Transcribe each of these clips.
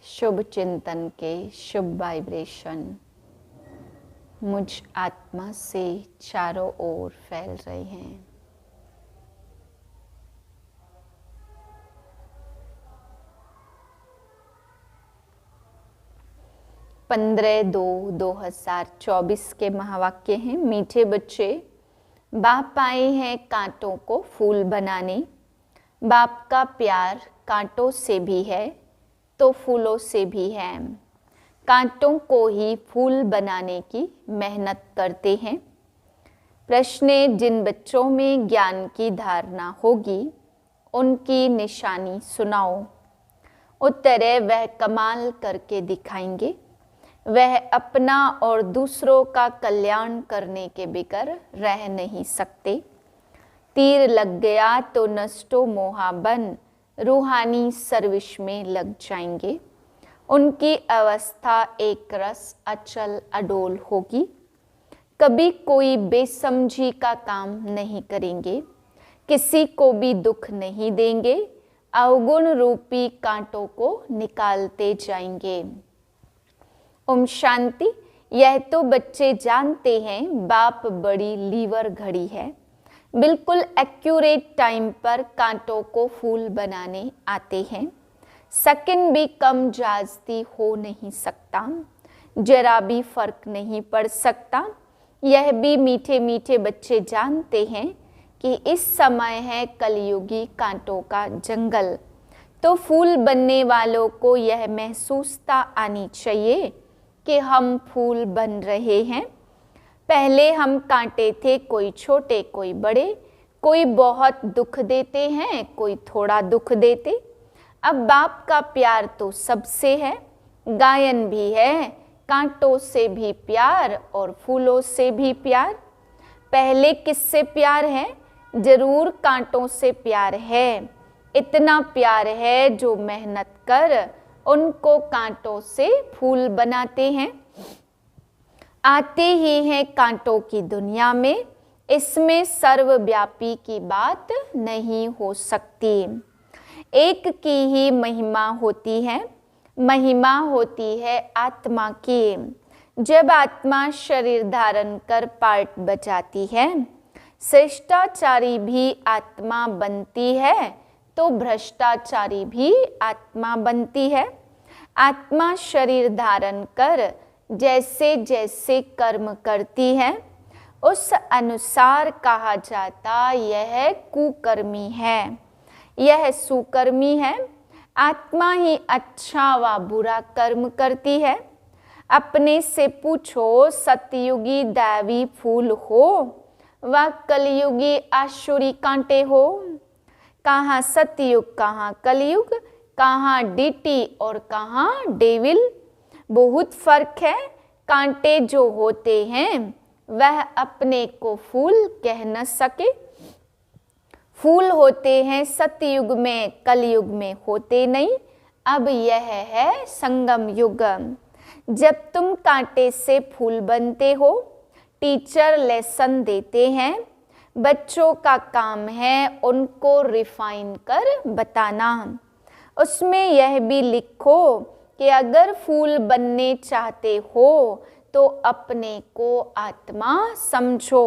शुभ चिंतन के शुभ वाइब्रेशन मुझ आत्मा से चारों ओर फैल रहे हैं। पंद्रह 2/2024 के महावाक्य हैं। मीठे बच्चे, बाप आए हैं कांटों को फूल बनाने। बाप का प्यार कांटों से भी है तो फूलों से भी है। कांटों को ही फूल बनाने की मेहनत करते हैं। प्रश्न: जिन बच्चों में ज्ञान की धारणा होगी उनकी निशानी सुनाओ। उत्तर: वह कमाल करके दिखाएंगे। वह अपना और दूसरों का कल्याण करने के बगैर रह नहीं सकते। तीर लग गया तो नष्टो मोहा बन रूहानी सर्विस में लग जाएंगे। उनकी अवस्था एक रस अचल अडोल होगी। कभी कोई बेसमझी का काम नहीं करेंगे, किसी को भी दुख नहीं देंगे। अवगुण रूपी कांटों को निकालते जाएंगे। ओम शांति। यह तो बच्चे जानते हैं, बाप बड़ी लीवर घड़ी है। बिल्कुल एक्यूरेट टाइम पर कांटों को फूल बनाने आते हैं। सेकंड भी कम जास्ती हो नहीं सकता, जरा भी फर्क नहीं पड़ सकता। यह भी मीठे मीठे बच्चे जानते हैं कि इस समय है कलयुगी कांटों का जंगल। तो फूल बनने वालों को यह महसूसता आनी चाहिए कि हम फूल बन रहे हैं। पहले हम कांटे थे, कोई छोटे कोई बड़े, कोई बहुत दुख देते हैं, कोई थोड़ा दुख देते। अब बाप का प्यार तो सबसे है, गायन भी है, कांटों से भी प्यार और फूलों से भी प्यार। पहले किससे प्यार है? जरूर कांटों से प्यार है। इतना प्यार है जो मेहनत कर उनको कांटों से फूल बनाते हैं। आते ही हैं कांटों की दुनिया में, इसमें सर्वव्यापी की बात नहीं हो सकती। एक की ही महिमा होती है, महिमा होती है आत्मा की। जब आत्मा शरीर धारण कर पार्ट बजाती है, शिष्टाचारी भी आत्मा बनती है तो भ्रष्टाचारी भी आत्मा बनती है। आत्मा शरीर धारण कर जैसे जैसे कर्म करती है उस अनुसार कहा जाता यह कुकर्मी है, यह सुकर्मी है। आत्मा ही अच्छा व बुरा कर्म करती है। अपने से पूछो, सतयुगी दैवी फूल हो व कलयुगी आसुरी कांटे हो? कहाँ सतयुग कहाँ कलयुग, कहाँ डीटी और कहाँ डेविल। बहुत फर्क है। कांटे जो होते हैं वह अपने को फूल कह न सके। फूल होते हैं सतयुग में, कलयुग में होते नहीं। अब यह है संगम युग। जब तुम कांटे से फूल बनते हो, टीचर लेसन देते हैं, बच्चों का काम है उनको रिफाइन कर बताना। उसमें यह भी लिखो कि अगर फूल बनने चाहते हो तो अपने को आत्मा समझो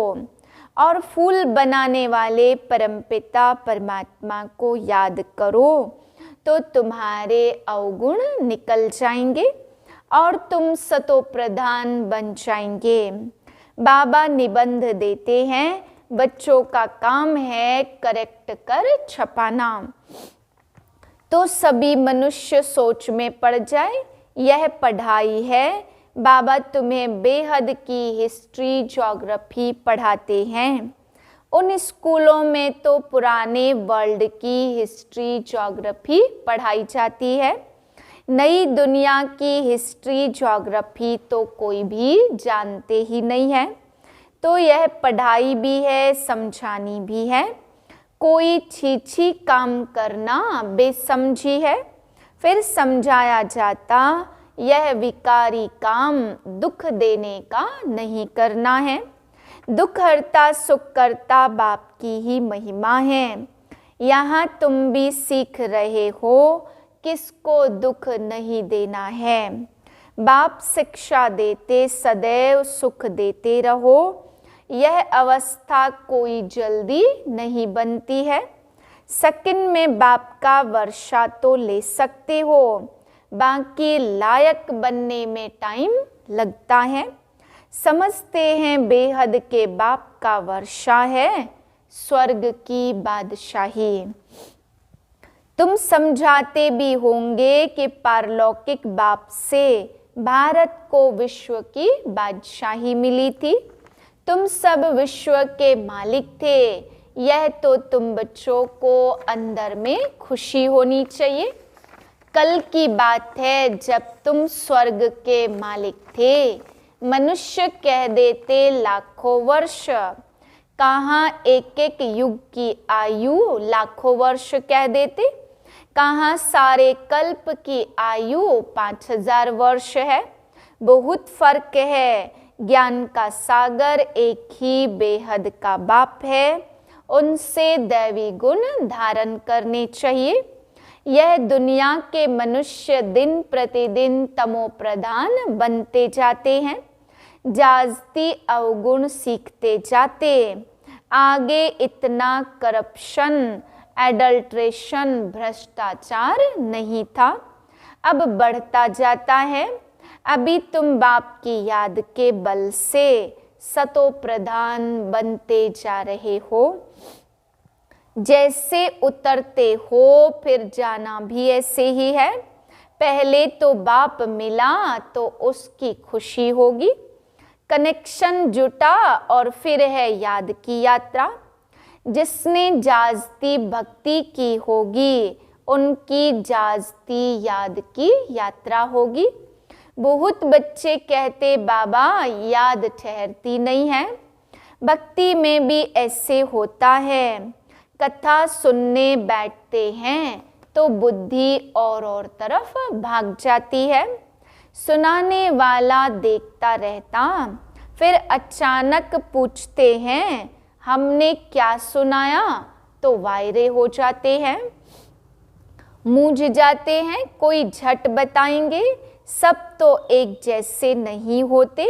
और फूल बनाने वाले परमपिता परमात्मा को याद करो तो तुम्हारे अवगुण निकल जाएंगे और तुम सतो प्रधान बन जाएंगे। बाबा निबंध देते हैं, बच्चों का काम है करेक्ट कर छपाना। तो सभी मनुष्य सोच में पड़ जाए, यह पढ़ाई है। बाबा तुम्हें बेहद की हिस्ट्री ज्योग्राफी पढ़ाते हैं। उन स्कूलों में तो पुराने वर्ल्ड की हिस्ट्री ज्योग्राफी पढ़ाई जाती है। नई दुनिया की हिस्ट्री ज्योग्राफी तो कोई भी जानते ही नहीं है। तो यह पढ़ाई भी है, समझानी भी है। कोई छी काम करना बेसमझी है। फिर समझाया जाता यह विकारी काम दुख देने का नहीं करना है। दुख हरता सुख करता बाप की ही महिमा है। यहाँ तुम भी सीख रहे हो किसको दुख नहीं देना है। बाप शिक्षा देते सदैव सुख देते रहो, यह अवस्था कोई जल्दी नहीं बनती है। सेकंड में बाप का वर्षा तो ले सकते हो, बाकी लायक बनने में टाइम लगता है। समझते हैं बेहद के बाप का वर्षा है स्वर्ग की बादशाही। तुम समझाते भी होंगे कि पारलौकिक बाप से भारत को विश्व की बादशाही मिली थी। तुम सब विश्व के मालिक थे, यह तो तुम बच्चों को अंदर में खुशी होनी चाहिए। कल की बात है जब तुम स्वर्ग के मालिक थे, मनुष्य कह देते लाखों वर्ष, कहाँ एक एक युग की आयु लाखों वर्ष कह देते, कहाँ सारे कल्प की आयु 5000 वर्ष है। बहुत फर्क है। ज्ञान का सागर एक ही बेहद का बाप है, उनसे दैवी गुण धारण करने चाहिए। यह दुनिया के मनुष्य दिन प्रतिदिन तमो प्रधान बनते जाते हैं, जाजती अवगुण सीखते जाते। आगे इतना करप्शन, एडल्ट्रेशन, भ्रष्टाचार नहीं था, अब बढ़ता जाता है। अभी तुम बाप की याद के बल से सतो प्रधान बनते जा रहे हो। जैसे उतरते हो फिर जाना भी ऐसे ही है। पहले तो बाप मिला तो उसकी खुशी होगी, कनेक्शन जुटा और फिर है याद की यात्रा। जिसने जाजती भक्ति की होगी उनकी जाजती याद की यात्रा होगी। बहुत बच्चे कहते बाबा याद ठहरती नहीं है। भक्ति में भी ऐसे होता है, कथा सुनने बैठते हैं तो बुद्धि और तरफ भाग जाती है। सुनाने वाला देखता रहता, फिर अचानक पूछते हैं हमने क्या सुनाया, तो वायरे हो जाते हैं, मूझ जाते हैं। कोई झट बताएंगे, सब तो एक जैसे नहीं होते।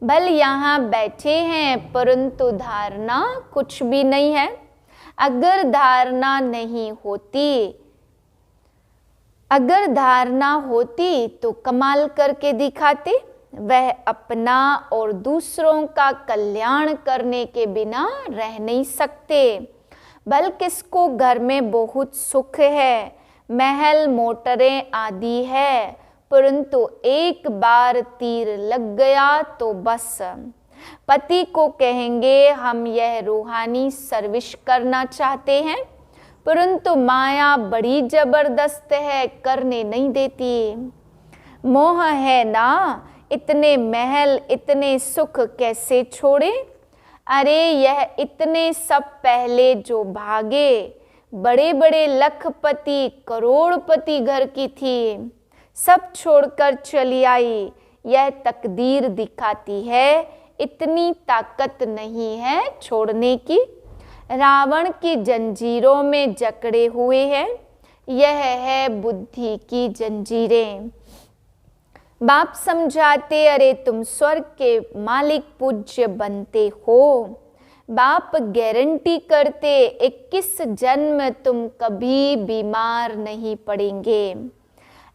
भल यहाँ बैठे हैं परंतु धारणा कुछ भी नहीं है। अगर धारणा नहीं होती, अगर धारणा होती तो कमाल करके दिखाते। वह अपना और दूसरों का कल्याण करने के बिना रह नहीं सकते। भल किसको घर में बहुत सुख है, महल मोटरें आदि है, परंतु एक बार तीर लग गया तो बस। पति को कहेंगे हम यह रूहानी सर्विस करना चाहते हैं, परंतु माया बड़ी जबरदस्त है, करने नहीं देती। मोह है ना, इतने महल इतने सुख कैसे छोड़े। अरे यह इतने सब पहले जो भागे, बड़े बड़े लखपति करोड़पति घर की थी, सब छोड़कर चली आई। यह तकदीर दिखाती है, इतनी ताकत नहीं है छोड़ने की। रावण की जंजीरों में जकड़े हुए हैं, यह है बुद्धि की जंजीरें। बाप समझाते अरे तुम स्वर्ग के मालिक पूज्य बनते हो। बाप गारंटी करते 21 जन्म तुम कभी बीमार नहीं पड़ेंगे।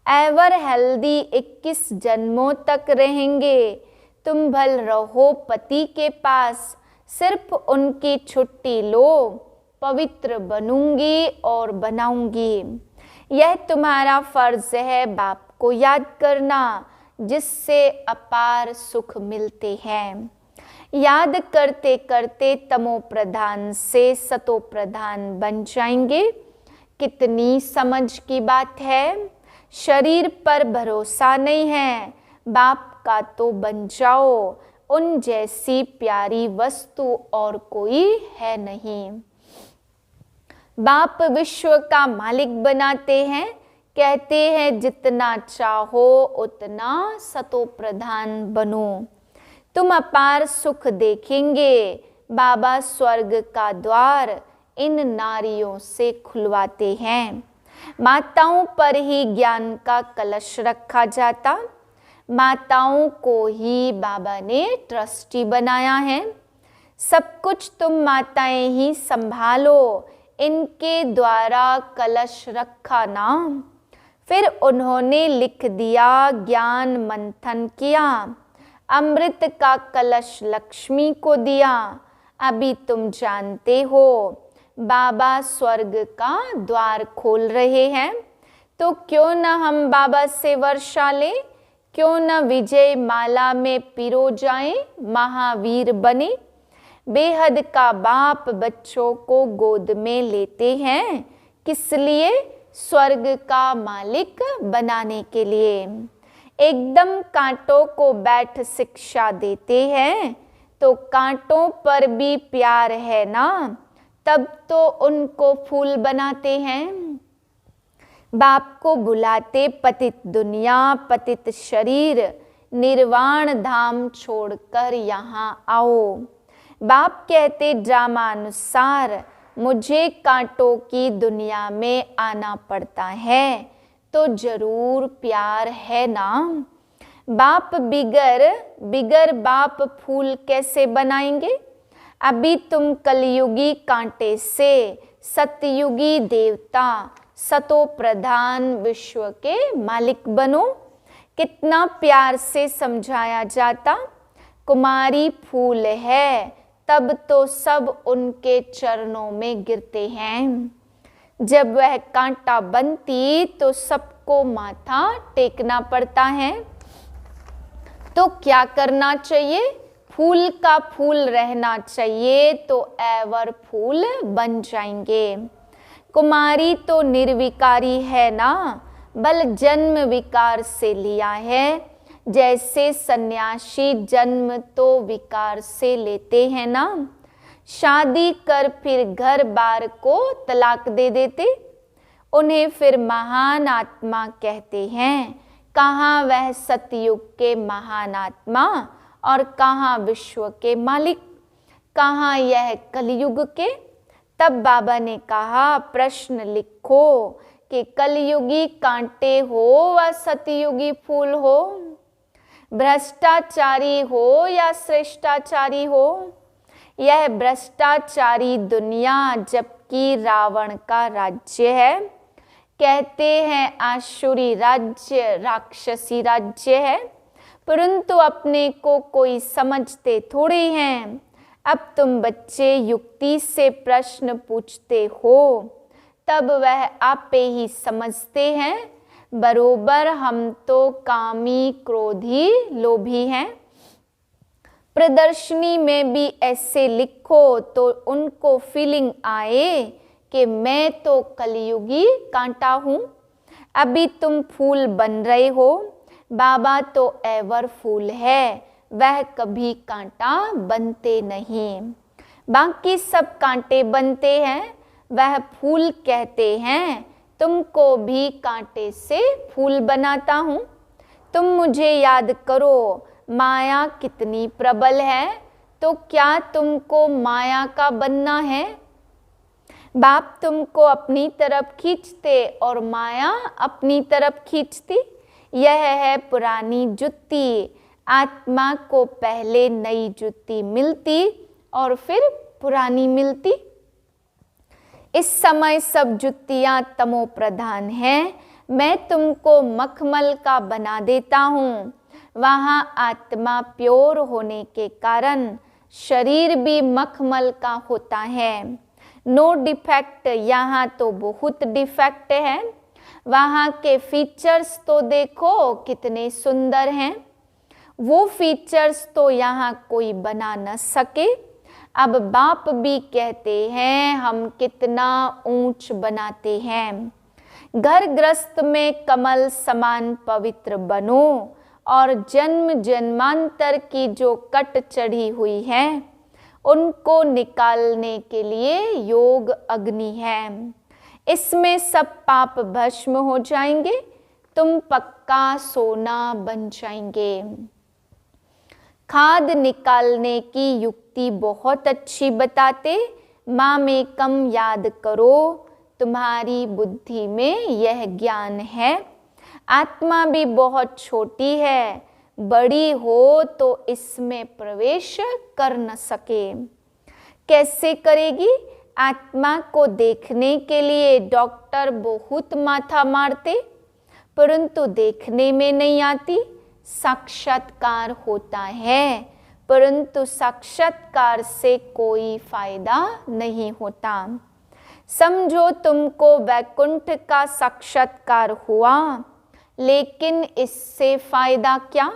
एवर हेल्दी 21 जन्मों तक रहेंगे। तुम भल रहो पति के पास, सिर्फ उनकी छुट्टी लो, पवित्र बनूंगी और बनाऊंगी। यह तुम्हारा फर्ज है बाप को याद करना, जिससे अपार सुख मिलते हैं। याद करते करते तमो प्रधान से सतो प्रधान बन जाएंगे। कितनी समझ की बात है। शरीर पर भरोसा नहीं है, बाप का तो बन जाओ। उन जैसी प्यारी वस्तु और कोई है नहीं। बाप विश्व का मालिक बनाते हैं, कहते हैं जितना चाहो उतना सतो प्रधान बनो। तुम अपार सुख देखेंगे। बाबा स्वर्ग का द्वार इन नारियों से खुलवाते हैं। माताओं पर ही ज्ञान का कलश रखा जाता, माताओं को ही बाबा ने ट्रस्टी बनाया है। सब कुछ तुम माताएं ही संभालो, इनके द्वारा कलश रखा ना। फिर उन्होंने लिख दिया, ज्ञान मंथन किया, अमृत का कलश लक्ष्मी को दिया। अभी तुम जानते हो बाबा स्वर्ग का द्वार खोल रहे हैं, तो क्यों न हम बाबा से वर्षा लें, क्यों न विजय माला में पिरो जाएं, महावीर बने। बेहद का बाप बच्चों को गोद में लेते हैं, किस लिए? स्वर्ग का मालिक बनाने के लिए। एकदम कांटों को बैठ शिक्षा देते हैं, तो कांटों पर भी प्यार है ना, तब तो उनको फूल बनाते हैं। बाप को बुलाते पतित दुनिया, पतित शरीर, निर्वाण धाम छोड़कर यहाँ आओ। बाप कहते ड्रामानुसार मुझे कांटों की दुनिया में आना पड़ता है, तो जरूर प्यार है ना। बाप बिगर बाप फूल कैसे बनाएंगे? अभी तुम कलयुगी कांटे से सतयुगी देवता, सतो प्रधान विश्व के मालिक बनो। कितना प्यार से समझाया जाता, कुमारी फूल है, तब तो सब उनके चरणों में गिरते हैं। जब वह कांटा बनती तो सबको माथा टेकना पड़ता है। तो क्या करना चाहिए? फूल का फूल रहना चाहिए, तो एवर फूल बन जाएंगे। कुमारी तो निर्विकारी है ना, बल जन्म विकार से लिया है। जैसे सन्यासी जन्म तो विकार से लेते हैं ना, शादी कर फिर घर बार को तलाक दे देते, उन्हें फिर महान आत्मा कहते हैं। कहाँ वह सतयुग के महान आत्मा और कहाँ विश्व के मालिक, कहाँ यह कलयुग के? तब बाबा ने कहा, प्रश्न लिखो कि कलयुगी कांटे हो व सतयुगी फूल हो, भ्रष्टाचारी हो या श्रेष्ठाचारी हो। यह भ्रष्टाचारी दुनिया जबकि रावण का राज्य है। कहते हैं आसुरी राज्य राक्षसी राज्य है, परंतु अपने को कोई समझते थोड़े हैं। अब तुम बच्चे युक्ति से प्रश्न पूछते हो, तब वह आपे ही समझते हैं। बरोबर हम तो कामी, क्रोधी, लोभी हैं। प्रदर्शनी में भी ऐसे लिखो तो उनको फीलिंग आए कि मैं तो कलयुगी कांटा हूँ। अभी तुम फूल बन रहे हो, बाबा तो एवर फूल है, वह कभी कांटा बनते नहीं। बाकी सब कांटे बनते हैं, वह फूल कहते हैं। तुमको भी कांटे से फूल बनाता हूँ। तुम मुझे याद करो, माया कितनी प्रबल है, तो क्या तुमको माया का बनना है? बाप तुमको अपनी तरफ खींचते और माया अपनी तरफ खींचती। यह है पुरानी जुत्ती। आत्मा को पहले नई जुत्ती मिलती और फिर पुरानी मिलती। इस समय सब जुत्तियां तमो प्रधान हैं। मैं तुमको मखमल का बना देता हूँ। वहाँ आत्मा प्योर होने के कारण शरीर भी मखमल का होता है। नो डिफेक्ट, यहाँ तो बहुत डिफेक्ट है। वहाँ के फीचर्स तो देखो कितने सुंदर हैं। वो फीचर्स तो यहाँ कोई बना न सके। अब बाप भी कहते हैं हम कितना ऊंच बनाते हैं। घर गृहस्थ में कमल समान पवित्र बनो और जन्म जन्मांतर की जो कट चढ़ी हुई है उनको निकालने के लिए योग अग्नि है। इसमें सब पाप भस्म हो जाएंगे, तुम पक्का सोना बन जाएंगे। खाद निकालने की युक्ति बहुत अच्छी बताते। माँ में कम याद करो तुम्हारी बुद्धि में यह ज्ञान है। आत्मा भी बहुत छोटी है, बड़ी हो तो इसमें प्रवेश कर न सके। कैसे करेगी? आत्मा को देखने के लिए डॉक्टर बहुत माथा मारते, परंतु देखने में नहीं आती। साक्षात्कार होता है, परंतु साक्षात्कार से कोई फायदा नहीं होता। समझो तुमको वैकुंठ का साक्षात्कार हुआ, लेकिन इससे फायदा क्या?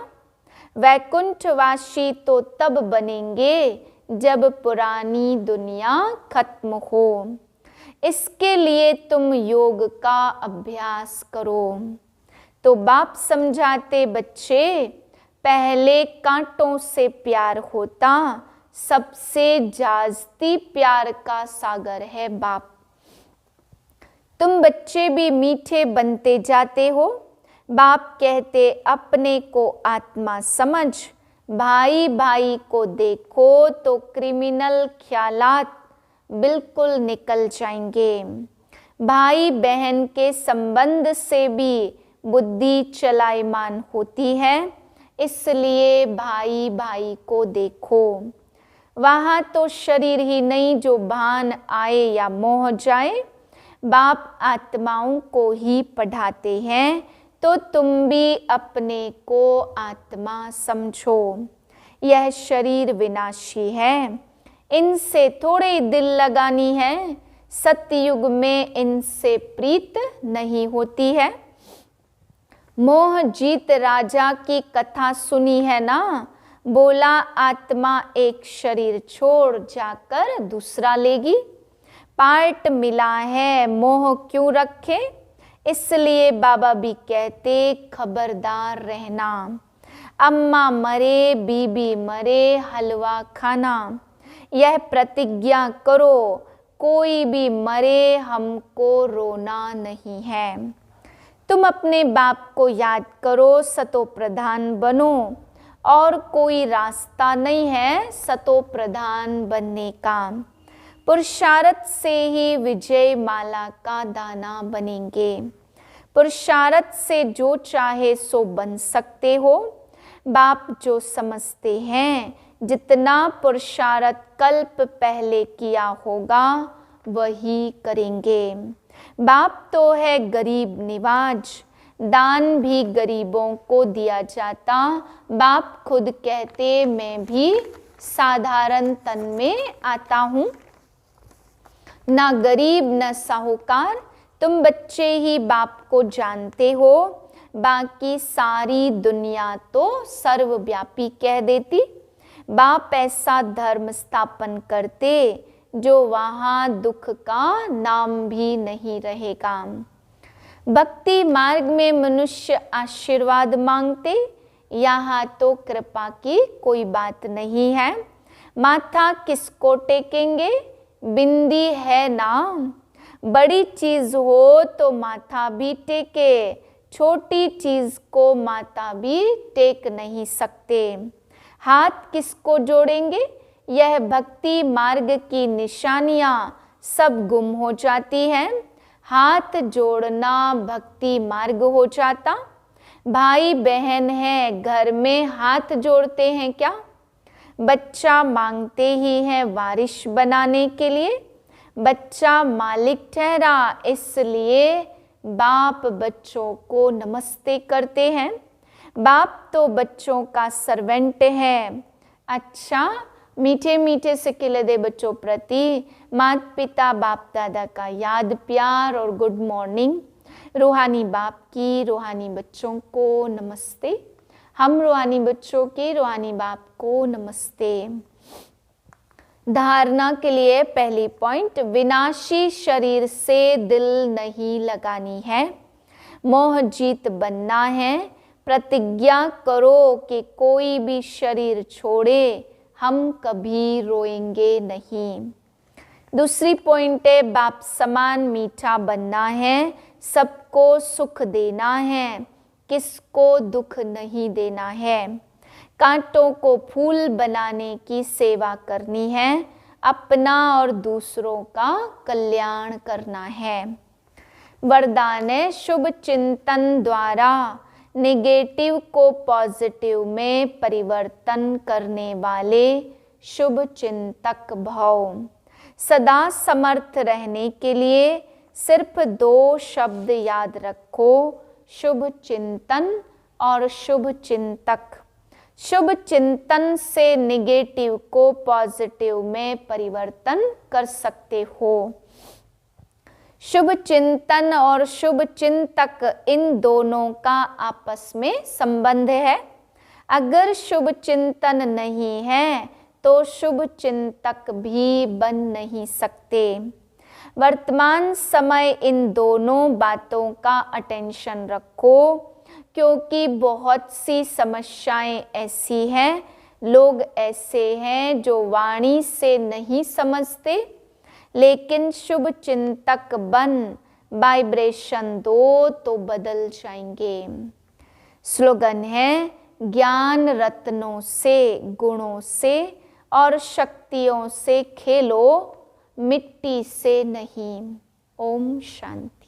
वैकुंठवासी तो तब बनेंगे जब पुरानी दुनिया खत्म हो। इसके लिए तुम योग का अभ्यास करो। तो बाप समझाते, बच्चे, पहले कांटों से प्यार होता, सबसे जास्ती प्यार का सागर है बाप। तुम बच्चे भी मीठे बनते जाते हो। बाप कहते, अपने को आत्मा समझ, भाई भाई को देखो तो क्रिमिनल ख्यालात बिल्कुल निकल जाएंगे। भाई बहन के संबंध से भी बुद्धि चलायमान होती है, इसलिए भाई भाई को देखो। वहाँ तो शरीर ही नहीं जो भान आए या मोह जाए। बाप आत्माओं को ही पढ़ाते हैं, तो तुम भी अपने को आत्मा समझो। यह शरीर विनाशी है, इनसे थोड़े ही दिल लगानी है। सतयुग में इनसे प्रीत नहीं होती है। मोहजीत राजा की कथा सुनी है ना? बोला, आत्मा एक शरीर छोड़ जाकर दूसरा लेगी। पार्ट मिला है, मोह क्यों रखे? इसलिए बाबा भी कहते, खबरदार रहना। अम्मा मरे, बीबी मरे, हलवा खाना। यह प्रतिज्ञा करो, कोई भी मरे हमको रोना नहीं है। तुम अपने बाप को याद करो, सतो प्रधान बनो। और कोई रास्ता नहीं है सतो प्रधान बनने का। पुरुषार्थ से ही विजय माला का दाना बनेंगे। पुरुषार्थ से जो चाहे सो बन सकते हो। बाप जो समझते हैं, जितना पुरुषार्थ कल्प पहले किया होगा वही करेंगे। बाप तो है गरीब निवाज, दान भी गरीबों को दिया जाता। बाप खुद कहते, मैं भी साधारण तन में आता हूँ, ना गरीब न साहूकार। तुम बच्चे ही बाप को जानते हो, बाकी सारी दुनिया तो सर्वव्यापी कह देती। बाप ऐसा धर्म स्थापन करते जो वहाँ दुख का नाम भी नहीं रहेगा। भक्ति मार्ग में मनुष्य आशीर्वाद मांगते, यहाँ तो कृपा की कोई बात नहीं है। माथा किसको टेकेंगे? बिंदी है ना। बड़ी चीज हो तो माथा भी टेके, छोटी चीज को माथा भी टेक नहीं सकते। हाथ किसको जोड़ेंगे? यह भक्ति मार्ग की निशानियां सब गुम हो जाती हैं। हाथ जोड़ना भक्ति मार्ग हो जाता। भाई बहन है, घर में हाथ जोड़ते हैं क्या? बच्चा मांगते ही है वारिश बनाने के लिए। बच्चा मालिक ठहरा, इसलिए बाप बच्चों को नमस्ते करते हैं। बाप तो बच्चों का सर्वेंट है। अच्छा, मीठे मीठे सिक्के दे बच्चों प्रति माता पिता बाप दादा का याद प्यार और गुड मॉर्निंग। रूहानी बाप की रूहानी बच्चों को नमस्ते। हम रूहानी बच्चों के रूहानी बाप को नमस्ते। धारणा के लिए पहली पॉइंट, विनाशी शरीर से दिल नहीं लगानी है, मोह जीत बनना है। प्रतिज्ञा करो कि कोई भी शरीर छोड़े हम कभी रोएंगे नहीं। दूसरी पॉइंट है, बाप समान मीठा बनना है, सबको सुख देना है, किसको दुख नहीं देना है। कांटों को फूल बनाने की सेवा करनी है, अपना और दूसरों का कल्याण करना है। वरदान है शुभ चिंतन द्वारा नेगेटिव को पॉजिटिव में परिवर्तन करने वाले शुभ चिंतक भव। सदा समर्थ रहने के लिए सिर्फ 2 शब्द याद रखो, शुभ चिंतन और शुभ चिंतक। शुभ चिंतन से नेगेटिव को पॉजिटिव में परिवर्तन कर सकते हो। शुभ चिंतन और शुभ चिंतक इन दोनों का आपस में संबंध है। अगर शुभ चिंतन नहीं है तो शुभ चिंतक भी बन नहीं सकते। वर्तमान समय इन दोनों बातों का अटेंशन रखो, क्योंकि बहुत सी समस्याएं ऐसी हैं, लोग ऐसे हैं जो वाणी से नहीं समझते, लेकिन शुभ चिंतक बन वाइब्रेशन दो तो बदल जाएंगे। स्लोगन है, ज्ञान रत्नों से, गुणों से और शक्तियों से खेलो, मिट्टी से नहीं। ओम शांति।